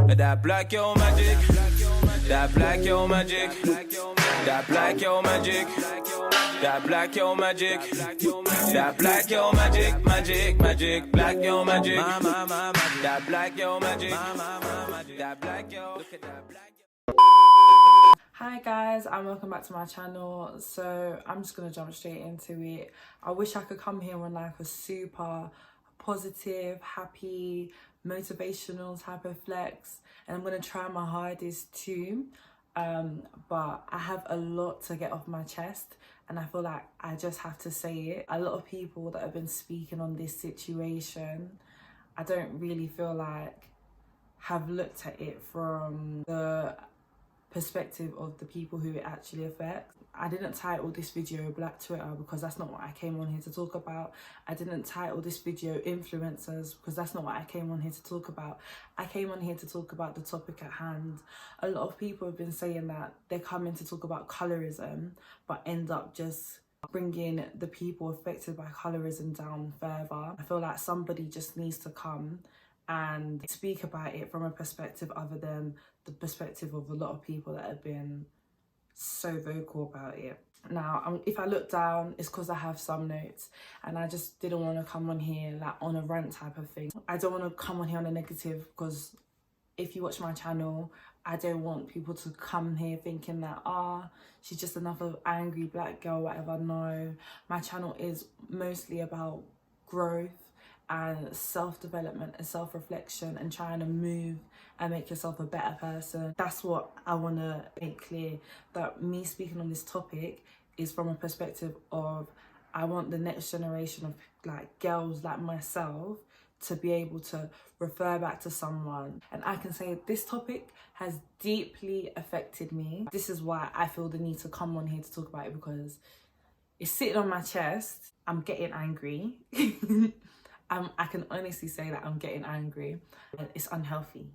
That black yo magic. That black yo magic. That black yo magic. That black yo magic. That black yo magic. Magic, magic. Black yo magic. That black yo magic. That black yo. Look at that black yo. Hi guys, and welcome back to my channel. So I'm just gonna jump straight into it. I wish I could come here on like a super positive, happy, motivational type of flex, and I'm gonna try my hardest too, but I have a lot to get off my chest and I feel like I just have to say it. A lot of people that have been speaking on this situation, I don't really feel like have looked at it from the perspective of the people who it actually affects. I didn't title this video Black Twitter because that's not what I came on here to talk about. I didn't title this video Influencers because that's not what I came on here to talk about. I came on here to talk about the topic at hand. A lot of people have been saying that they're coming to talk about colorism but end up just bringing the people affected by colorism down further. I feel like somebody just needs to come and speak about it from a perspective other than the perspective of a lot of people that have been so vocal about it. Now, if I look down, it's because I have some notes and I just didn't want to come on here like on a rant type of thing. I don't want to come on here on a negative because if you watch my channel, I don't want people to come here thinking that, she's just another angry black girl, whatever. No, my channel is mostly about growth and self-development and self-reflection and trying to move and make yourself a better person. That's what I want to make clear, that me speaking on this topic is from a perspective of I want the next generation of like girls like myself to be able to refer back to someone and I can say this topic has deeply affected me. This is why I feel the need to come on here to talk about it, because it's sitting on my chest. I'm getting angry. I can honestly say that I'm getting angry and it's unhealthy.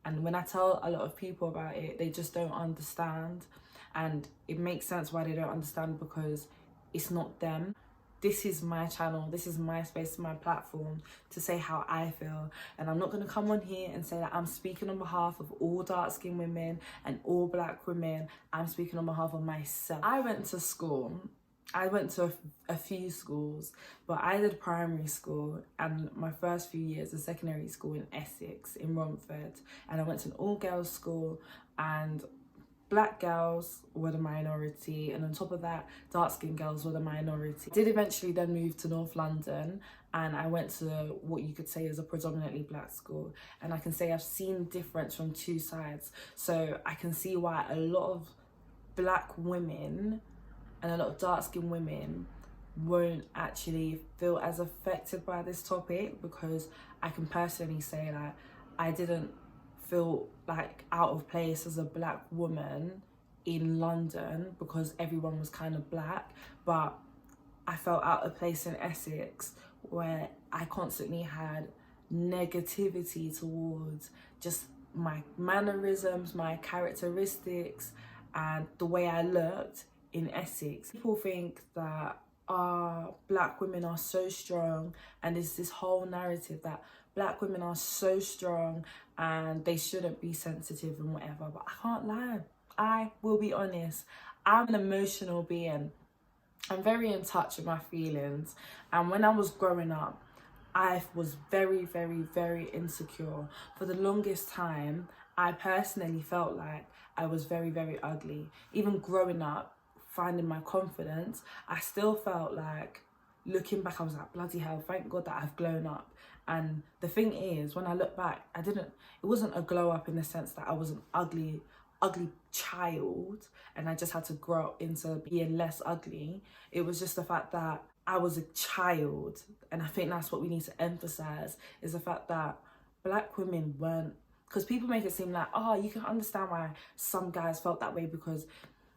And when I tell a lot of people about it, they just don't understand. And it makes sense why they don't understand, because it's not them. This is my channel, this is my space, my platform to say how I feel. And I'm not going to come on here and say that I'm speaking on behalf of all dark-skinned women and all black women. I'm speaking on behalf of myself. I went to school. I went to a few schools, but I did primary school and my first few years of secondary school in Essex, in Romford. And I went to an all-girls school and black girls were the minority, and on top of that, dark-skinned girls were the minority. I did eventually then move to North London and I went to what you could say is a predominantly black school. And I can say I've seen difference from two sides. So I can see why a lot of black women and a lot of dark-skinned women won't actually feel as affected by this topic, because I can personally say that I didn't feel like out of place as a black woman in London because everyone was kind of black, but I felt out of place in Essex where I constantly had negativity towards just my mannerisms, my characteristics, and the way I looked in Essex. People think that black women are so strong, and there's this whole narrative that black women are so strong and they shouldn't be sensitive and whatever, but I can't lie. I will be honest, I'm an emotional being. I'm very in touch with my feelings, and when I was growing up, I was very, very, very insecure. For the longest time, I personally felt like I was very, very ugly. Even growing up, finding my confidence, I still felt like, looking back, I was like, bloody hell, thank God that I've grown up. And the thing is, when I look back, it wasn't a glow up in the sense that I was an ugly child and I just had to grow up into being less ugly. It was just the fact that I was a child, and I think that's what we need to emphasize, is the fact that black women weren't, because people make it seem like, you can understand why some guys felt that way, because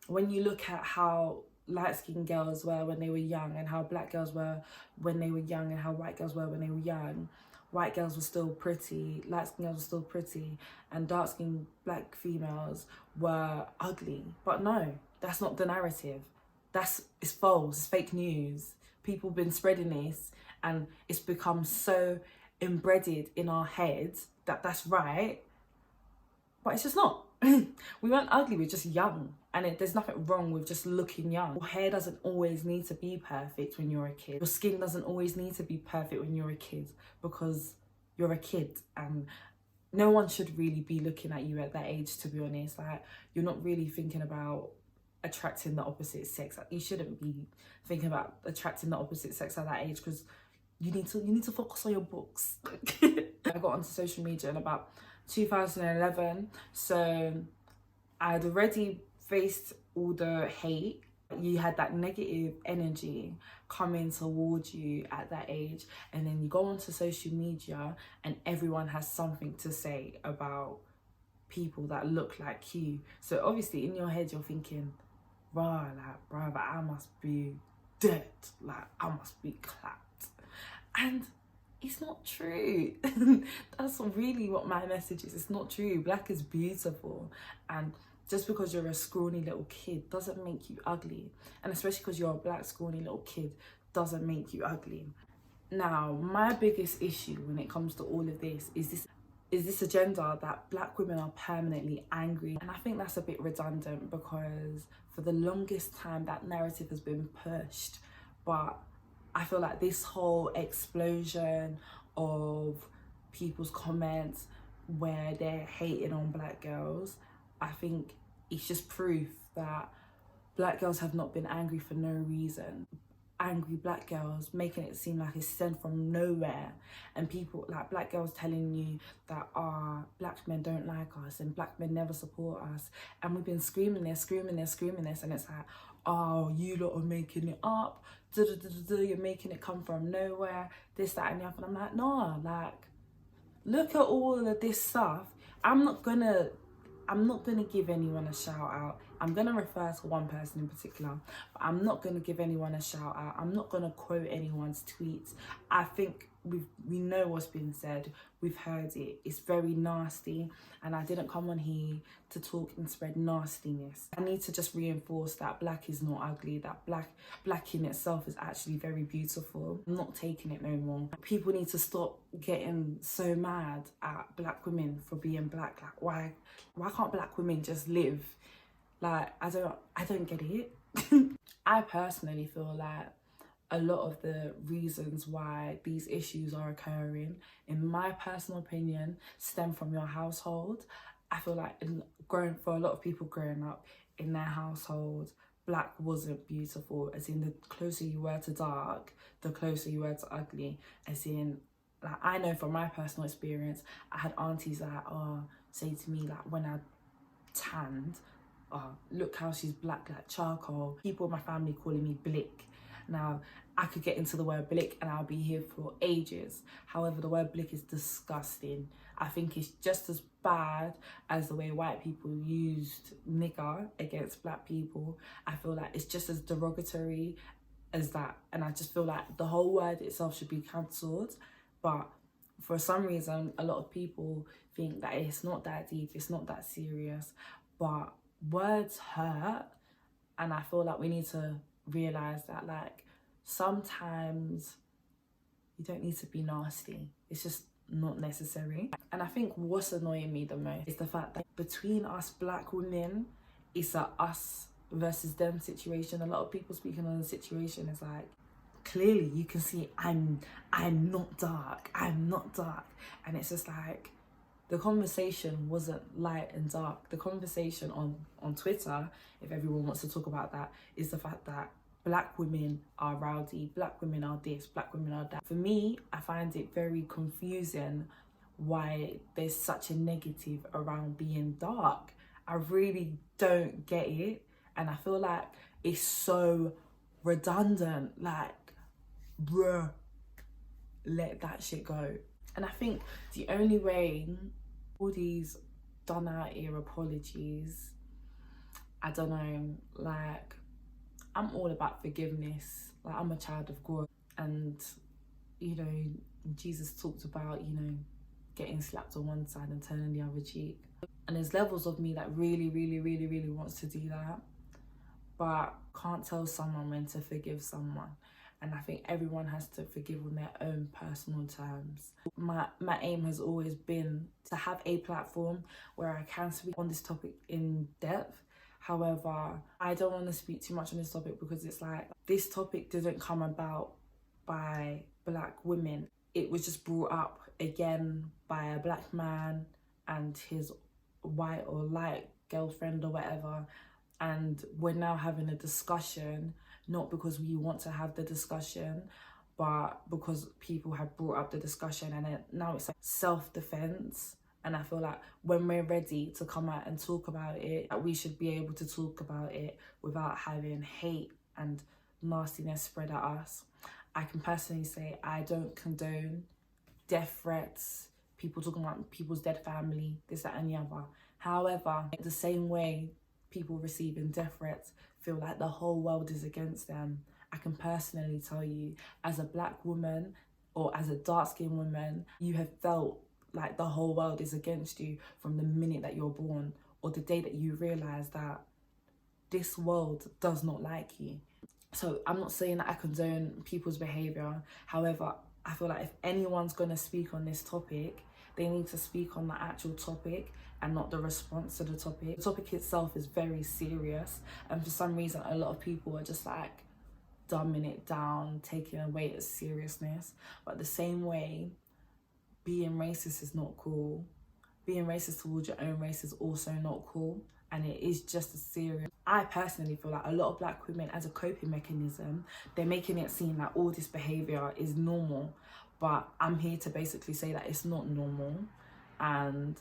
when you look at how light-skinned girls were when they were young and how black girls were when they were young and how white girls were when they were young, white girls were still pretty, light-skinned girls were still pretty, and dark-skinned black females were ugly. But no, that's not the narrative. It's false, it's fake news. People have been spreading this and it's become so embedded in our heads that that's right, but it's just not. We weren't ugly, we're just young. And there's nothing wrong with just looking young. Your hair doesn't always need to be perfect when you're a kid. Your skin doesn't always need to be perfect when you're a kid, because you're a kid, and no one should really be looking at you at that age, to be honest. Like, you're not really thinking about attracting the opposite sex. Like, you shouldn't be thinking about attracting the opposite sex at that age, because you need to focus on your books. I got onto social media in about 2011, so I'd already faced all the hate. You had that negative energy coming towards you at that age, and then you go onto social media and everyone has something to say about people that look like you. So obviously in your head you're thinking, bruh, I must be dead, like I must be clapped. And it's not true. That's really what my message is. It's not true. Black is beautiful, and just because you're a scrawny little kid doesn't make you ugly. And especially because you're a black scrawny little kid doesn't make you ugly. Now, my biggest issue when it comes to all of this is this agenda that black women are permanently angry. And I think that's a bit redundant, because for the longest time that narrative has been pushed. But I feel like this whole explosion of people's comments where they're hating on black girls, I think it's just proof that black girls have not been angry for no reason. Angry black girls making it seem like it's sent from nowhere, and people like black girls telling you that black men don't like us and black men never support us, and we've been screaming this, and it's like, oh, you lot are making it up, you're making it come from nowhere, this, that and the other. And I'm like, no, like, look at all of this stuff. I'm not gonna give anyone a shout out. I'm gonna refer to one person in particular, but I'm not gonna give anyone a shout out. I'm not gonna quote anyone's tweets. I think we know what's been said. We've heard it. It's very nasty, and I didn't come on here to talk and spread nastiness. I need to just reinforce that black is not ugly. That black in itself is actually very beautiful. I'm not taking it no more. People need to stop getting so mad at black women for being black. Like, why can't black women just live? Like, I don't get it. I personally feel like a lot of the reasons why these issues are occurring, in my personal opinion, stem from your household. I feel like for a lot of people growing up in their household, black wasn't beautiful, as in the closer you were to dark, the closer you were to ugly. As in, like, I know from my personal experience, I had aunties that say to me, like, when I tanned, look how she's black like charcoal. People in my family calling me blick. Now, I could get into the word blick and I'll be here for ages. However, the word blick is disgusting. I think it's just as bad as the way white people used nigger against black people. I feel like it's just as derogatory as that. And I just feel like the whole word itself should be cancelled. But for some reason, a lot of people think that it's not that deep, it's not that serious. But words hurt, and I feel like we need to realise that, like, sometimes you don't need to be nasty. It's just not necessary. And I think what's annoying me the most is the fact that between us black women, it's a us versus them situation. A lot of people speaking on the situation is like, clearly you can see I'm not dark, and it's just like, the conversation wasn't light and dark. The conversation on Twitter, if everyone wants to talk about that, is the fact that black women are rowdy, black women are this, black women are that. For me, I find it very confusing why there's such a negative around being dark. I really don't get it, and I feel like it's so redundant. Like, bruh, let that shit go. And I think the only way, all these done out here apologies, I don't know, like, I'm all about forgiveness. Like, I'm a child of God, and, you know, Jesus talked about, you know, getting slapped on one side and turning the other cheek. And there's levels of me that really wants to do that, but can't tell someone when to forgive someone. and I think everyone has to forgive on their own personal terms. My aim has always been to have a platform where I can speak on this topic in depth. However, I don't want to speak too much on this topic because it's like, this topic didn't come about by black women. It was just brought up again by a black man and his white or light girlfriend or whatever, and we're now having a discussion, not because we want to have the discussion, but because people have brought up the discussion, and now it's like self-defense. And I feel like when we're ready to come out and talk about it, we should be able to talk about it without having hate and nastiness spread at us. I can personally say I don't condone death threats, people talking about people's dead family, this, that and the other. However, the same way people receiving death threats feel like the whole world is against them, I can personally tell you, as a black woman or as a dark-skinned woman, you have felt like the whole world is against you from the minute that you're born, or the day that you realise that this world does not like you. So I'm not saying that I condone people's behaviour. However, I feel like if anyone's going to speak on this topic, they need to speak on the actual topic and not the response to the topic. The topic itself is very serious, and for some reason a lot of people are just like dumbing it down, taking away its seriousness. But the same way, being racist is not cool. Being racist towards your own race is also not cool, and it is just as serious. I personally feel like a lot of black women, as a coping mechanism, they're making it seem like all this behaviour is normal, but I'm here to basically say that it's not normal, and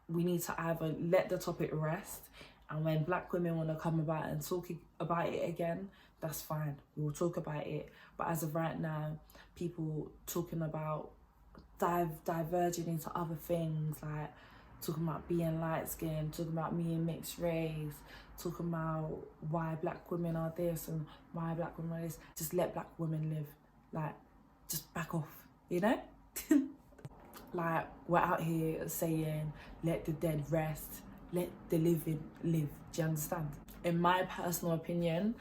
we need to either let the topic rest, and when black women want to come about and talk about it again, that's fine, we will talk about it. But as of right now, people talking about diverging into other things, like talking about being light-skinned, talking about being mixed race, talking about why black women are this and why black women are this. Just let black women live. Like, just back off, you know? Like, we're out here saying, let the dead rest, let the living live. Do you understand? In my personal opinion,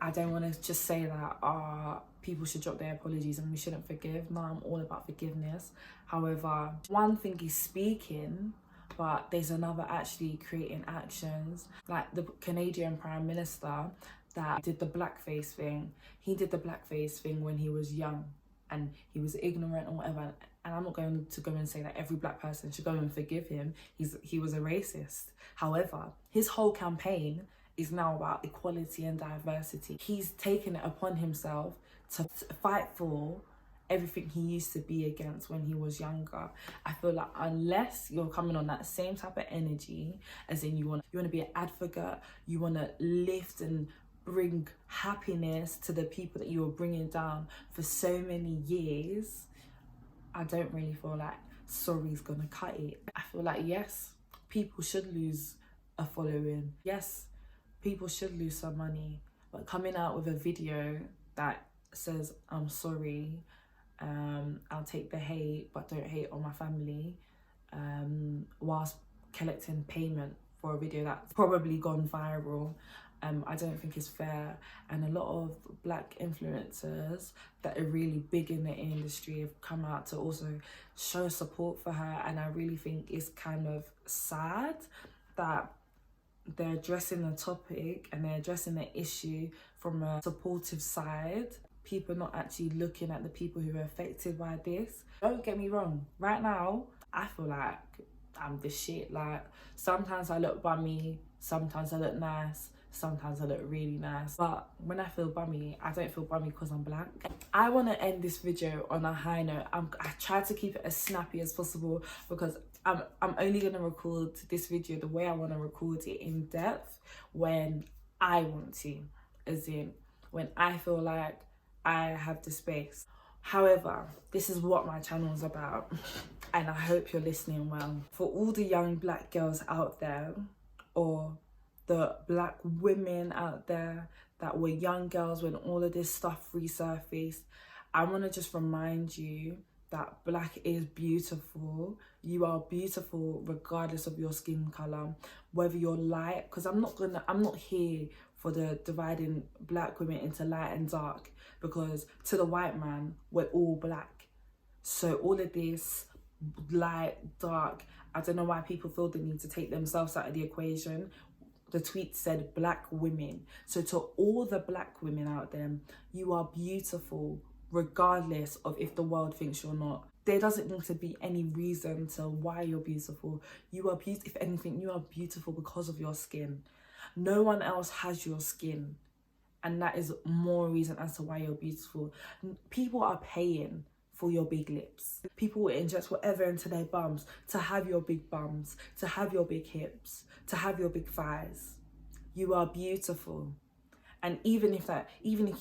I don't want to just say that people should drop their apologies and we shouldn't forgive. No, I'm all about forgiveness. However, one thing is speaking, but there's another actually creating actions. Like the Canadian Prime Minister that did the blackface thing. He did the blackface thing when he was young and he was ignorant or whatever. And I'm not going to go and say that every black person should go and forgive him. He was a racist. However, his whole campaign is now about equality and diversity. He's taken it upon himself to fight for everything he used to be against when he was younger. I feel like unless you're coming on that same type of energy, as in you want to be an advocate, you want to lift and bring happiness to the people that you were bringing down for so many years, I don't really feel like sorry's gonna cut it. I feel like, yes, people should lose a following. Yes, people should lose some money, but coming out with a video that says, I'm sorry, I'll take the hate, but don't hate on my family, whilst collecting payment for a video that's probably gone viral, I don't think it's fair. And a lot of black influencers that are really big in the industry have come out to also show support for her, and I really think it's kind of sad that they're addressing the topic and they're addressing the issue from a supportive side. People not actually looking at the people who are affected by this. Don't get me wrong, right now I feel like I'm the shit. Like, sometimes I look bummy, sometimes I look nice, sometimes I look really nice, but when I feel bummy, I don't feel bummy because I'm black. I want to end this video on a high note. I try to keep it as snappy as possible because I'm only going to record this video the way I want to record it, in depth, when I want to, as in when I feel like I have the space. However, this is what my channel is about, and I hope you're listening well. For all the young black girls out there, or the black women out there that were young girls when all of this stuff resurfaced, I want to just remind you that black is beautiful. You are beautiful regardless of your skin color, whether you're light, because I'm not here for the dividing black women into light and dark, because to the white man, we're all black. So all of this light, dark, I don't know why people feel the need to take themselves out of the equation. The tweet said black women. So to all the black women out there, you are beautiful regardless of if the world thinks you're not. There doesn't need to be any reason to why you're beautiful. You are beautiful. If anything, you are beautiful because of your skin. No one else has your skin, and that is more reason as to why you're beautiful. People are paying for your big lips. People will inject whatever into their bums to have your big bums, to have your big hips, to have your big thighs. You are beautiful. And even if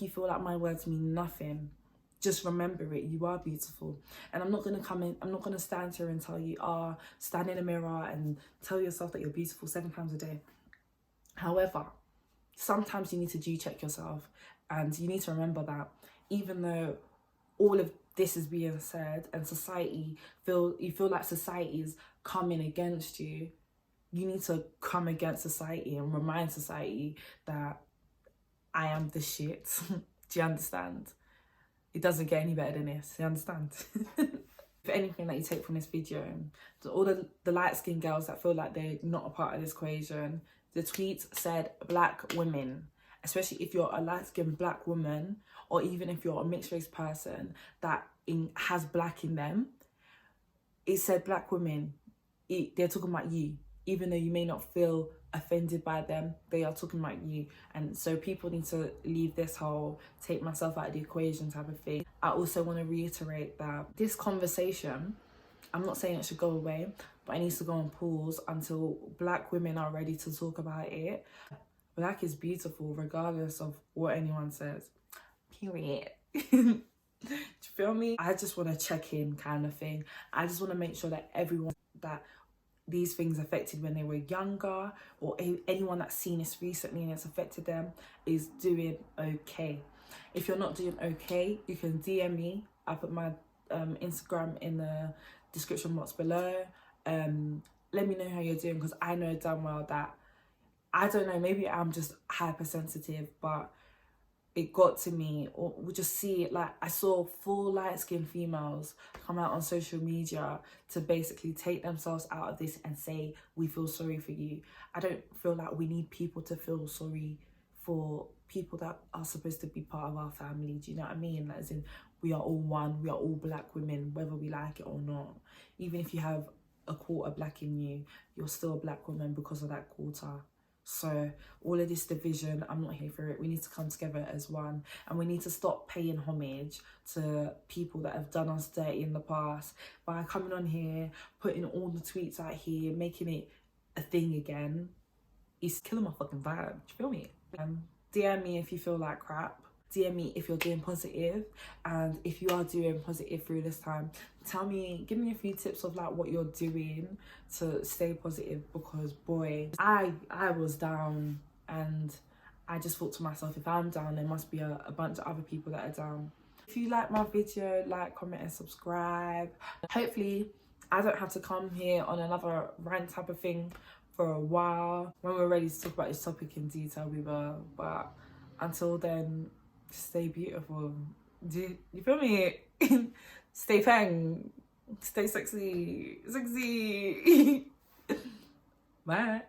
you feel like my words mean nothing, just remember it. You are beautiful. And I'm not gonna stand here and tell you, stand in the mirror and tell yourself that you're beautiful 7 times a day. However, sometimes you need to check yourself, and you need to remember that even though all of this is being said and you feel like society is coming against you, you need to come against society and remind society that I am the shit. Do you understand? It doesn't get any better than this. You understand? If anything that you take from this video, all the light-skinned girls that feel like they're not a part of this equation, the tweet said black women. Especially if you're a light-skinned black woman, or even if you're a mixed-race person that has black in them, it said black women. They're talking about you. Even though you may not feel offended by them, they are talking about you. And so people need to leave this whole take myself out of the equation type of thing. I also want to reiterate that this conversation, I'm not saying it should go away, but it needs to go on pause until black women are ready to talk about it. Black is beautiful regardless of what anyone says. Period. Do you feel me? I just want to check in kind of thing. I just want to make sure that everyone that these things affected when they were younger, or anyone that's seen this recently and it's affected them, is doing okay. If you're not doing okay, you can DM me. I put my Instagram in the description box below. Let me know how you're doing, because I know damn well that, I don't know, maybe I'm just hypersensitive, but it got to me. Or we just see it, like I saw full light-skinned females come out on social media to basically take themselves out of this and say, we feel sorry for you. I don't feel like we need people to feel sorry for people that are supposed to be part of our family. Do you know what I mean? As in, we are all one, we are all black women, whether we like it or not. Even if you have a quarter black in you, you're still a black woman because of that quarter. So all of this division, I'm not here for it. We need to come together as one, and we need to stop paying homage to people that have done us dirty in the past by coming on here, putting all the tweets out here, making it a thing again. It's killing my fucking vibe. Do you feel me? DM me if you feel like crap. DM me if you're doing positive, and if you are doing positive through this time, give me a few tips of like what you're doing to stay positive, because boy, I was down, and I just thought to myself, if I'm down, there must be a bunch of other people that are down. If you like my video, like, comment and subscribe. Hopefully I don't have to come here on another rant type of thing for a while. When we're ready to talk about this topic in detail, we will, but until then, stay beautiful. You feel me? Stay peng. Stay sexy. Bye.